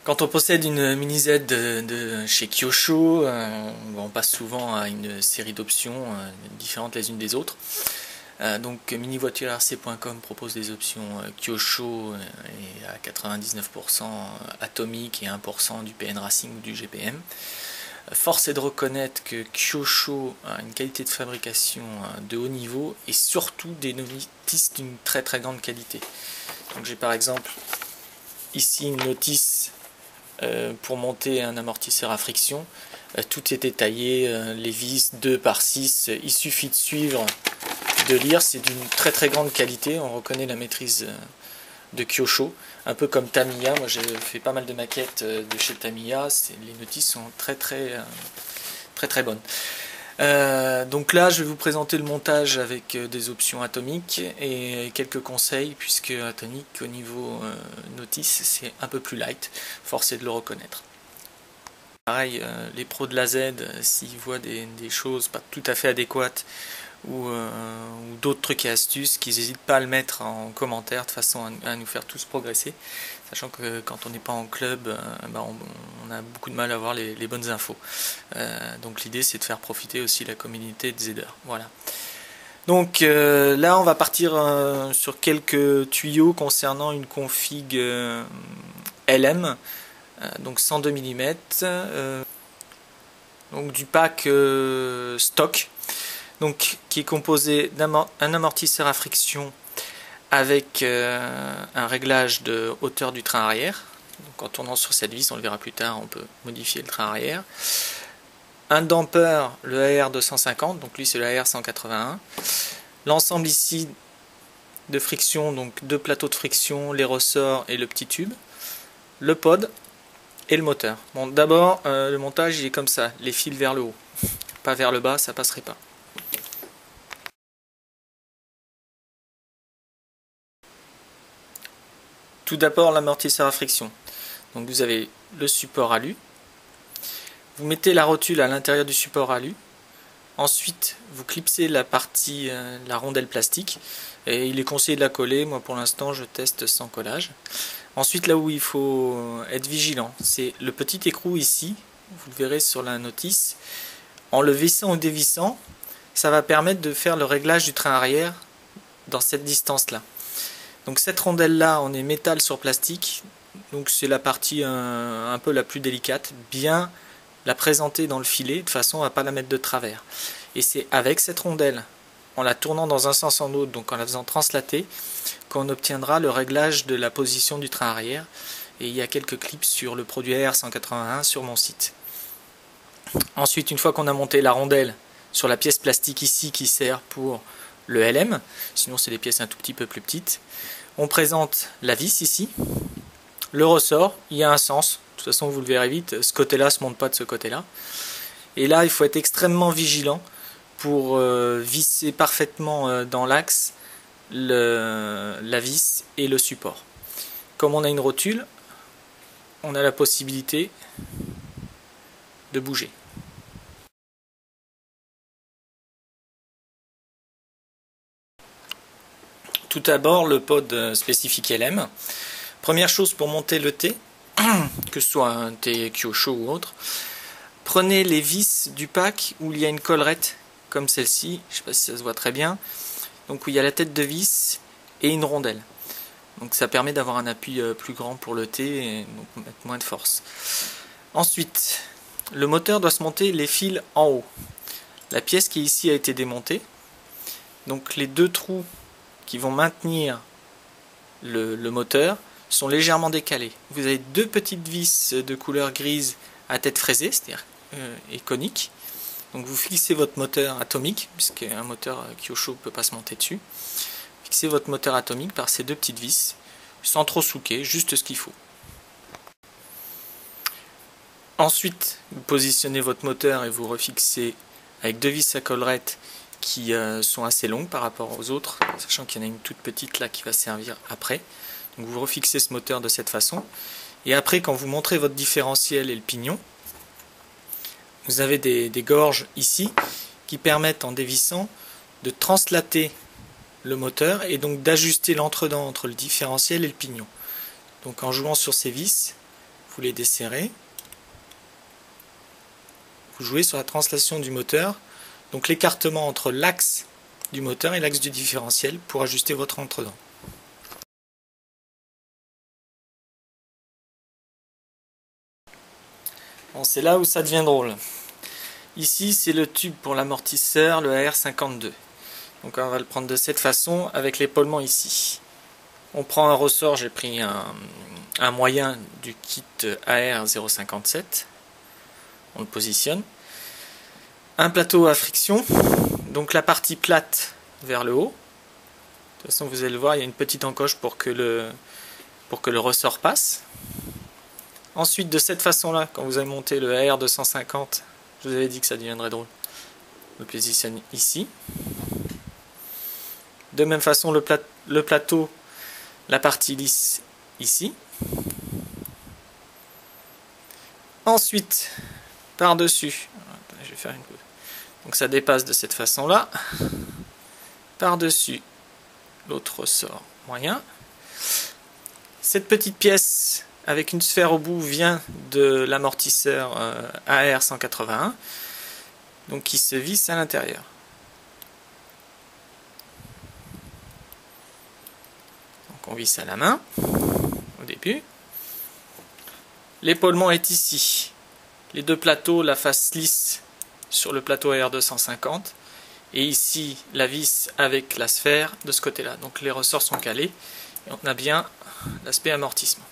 Quand on possède une mini Z de chez Kyosho, on passe souvent à une série d'options différentes les unes des autres. Donc minivoiturerc.com propose des options Kyosho et à 99% atomique et 1% du PN Racing ou du GPM. Force est de reconnaître que Kyosho a une qualité de fabrication de haut niveau et surtout des notices d'une très grande qualité. Donc j'ai par exemple ici une notice pour monter un amortisseur à friction. Tout est détaillé, les vis 2 par 6, il suffit de suivre, de lire, c'est d'une très grande qualité, on reconnaît la maîtrise de Kyosho, un peu comme Tamiya. Moi j'ai fait pas mal de maquettes de chez Tamiya, les notices sont très bonnes. Donc là je vais vous présenter le montage avec des options atomiques et quelques conseils, puisque atomique au niveau notice c'est un peu plus light, force est de le reconnaître. Pareil, les pros de la Z, s'ils voient des choses pas tout à fait adéquates ou d'autres trucs et astuces, qu'ils n'hésitent pas à le mettre en commentaire de façon à nous faire tous progresser, sachant que quand on n'est pas en club, on a beaucoup de mal à avoir les bonnes infos. Donc l'idée c'est de faire profiter aussi la communauté de Zedder. Voilà. Donc là on va partir sur quelques tuyaux concernant une config LM, donc 102 mm, donc du pack stock, donc qui est composé d'un amortisseur à friction avec un réglage de hauteur du train arrière. Donc en tournant sur cette vis, on le verra plus tard, on peut modifier le train arrière. Un damper, le AR250, donc lui c'est le AR181. L'ensemble ici de friction, donc deux plateaux de friction, les ressorts et le petit tube. Le pod et le moteur. Bon, d'abord, le montage il est comme ça, les fils vers le haut, pas vers le bas, ça passerait pas. Tout d'abord l'amortisseur à friction. Donc vous avez le support alu. Vous mettez la rotule à l'intérieur du support alu. Ensuite, vous clipsez la partie, la rondelle plastique. Et il est conseillé de la coller. Moi pour l'instant je teste sans collage. Ensuite, là où il faut être vigilant, c'est le petit écrou ici. Vous le verrez sur la notice. En le vissant ou dévissant, ça va permettre de faire le réglage du train arrière dans cette distance-là. Donc cette rondelle-là, on est métal sur plastique. Donc c'est la partie un peu la plus délicate. Bien la présenter dans le filet de façon à ne pas la mettre de travers. Et c'est avec cette rondelle, en la tournant dans un sens en autre, donc en la faisant translater, qu'on obtiendra le réglage de la position du train arrière. Et il y a quelques clips sur le produit AR181 sur mon site. Ensuite, une fois qu'on a monté la rondelle sur la pièce plastique ici qui sert pour le LM, sinon c'est des pièces un tout petit peu plus petites, on présente la vis ici, le ressort, il y a un sens, de toute façon vous le verrez vite, ce côté-là ne se monte pas de ce côté-là. Et là il faut être extrêmement vigilant pour visser parfaitement dans l'axe la vis et le support. Comme on a une rotule, on a la possibilité de bouger. Tout d'abord le pod spécifique LM. Première chose pour monter le T, que ce soit un T Kyosho ou autre, prenez les vis du pack où il y a une collerette comme celle-ci, je ne sais pas si ça se voit très bien, donc où il y a la tête de vis et une rondelle. Donc ça permet d'avoir un appui plus grand pour le T et donc mettre moins de force. Ensuite, le moteur doit se monter les fils en haut. La pièce qui est ici a été démontée, donc les deux trous qui vont maintenir le moteur sont légèrement décalés. Vous avez deux petites vis de couleur grise à tête fraisée, c'est-à-dire et conique. Donc vous fixez votre moteur atomique, puisqu'un moteur Kyosho ne peut pas se monter dessus. Fixez votre moteur atomique par ces deux petites vis, sans trop souquer, juste ce qu'il faut. Ensuite, vous positionnez votre moteur et vous refixez avec deux vis à collerette qui sont assez longues par rapport aux autres, sachant qu'il y en a une toute petite là qui va servir après. Donc vous refixez ce moteur de cette façon. Et après, quand vous montrez votre différentiel et le pignon, vous avez des gorges ici qui permettent en dévissant de translater le moteur et donc d'ajuster l'entredent entre le différentiel et le pignon. Donc en jouant sur ces vis, vous les desserrez. Vous jouez sur la translation du moteur, donc l'écartement entre l'axe du moteur et l'axe du différentiel pour ajuster votre entredent. Bon, c'est là où ça devient drôle. Ici, c'est le tube pour l'amortisseur, le AR52. Donc on va le prendre de cette façon avec l'épaulement ici. On prend un ressort, j'ai pris un moyen du kit AR057. On le positionne. Un plateau à friction, donc la partie plate vers le haut. De toute façon, vous allez le voir, il y a une petite encoche pour que le ressort passe. Ensuite, de cette façon-là, quand vous avez monté le AR250, je vous avais dit que ça deviendrait drôle. On le positionne ici. De même façon, le plateau, la partie lisse ici. Ensuite, par-dessus, je vais faire une coupe. Donc ça dépasse de cette façon-là. Par-dessus, l'autre ressort moyen. Cette petite pièce avec une sphère au bout vient de l'amortisseur AR181, donc qui se visse à l'intérieur. Donc on visse à la main au début. L'épaulement est ici. Les deux plateaux, la face lisse sur le plateau AR250 et ici la vis avec la sphère de ce côté-là. Donc les ressorts sont calés et on a bien l'aspect amortissement.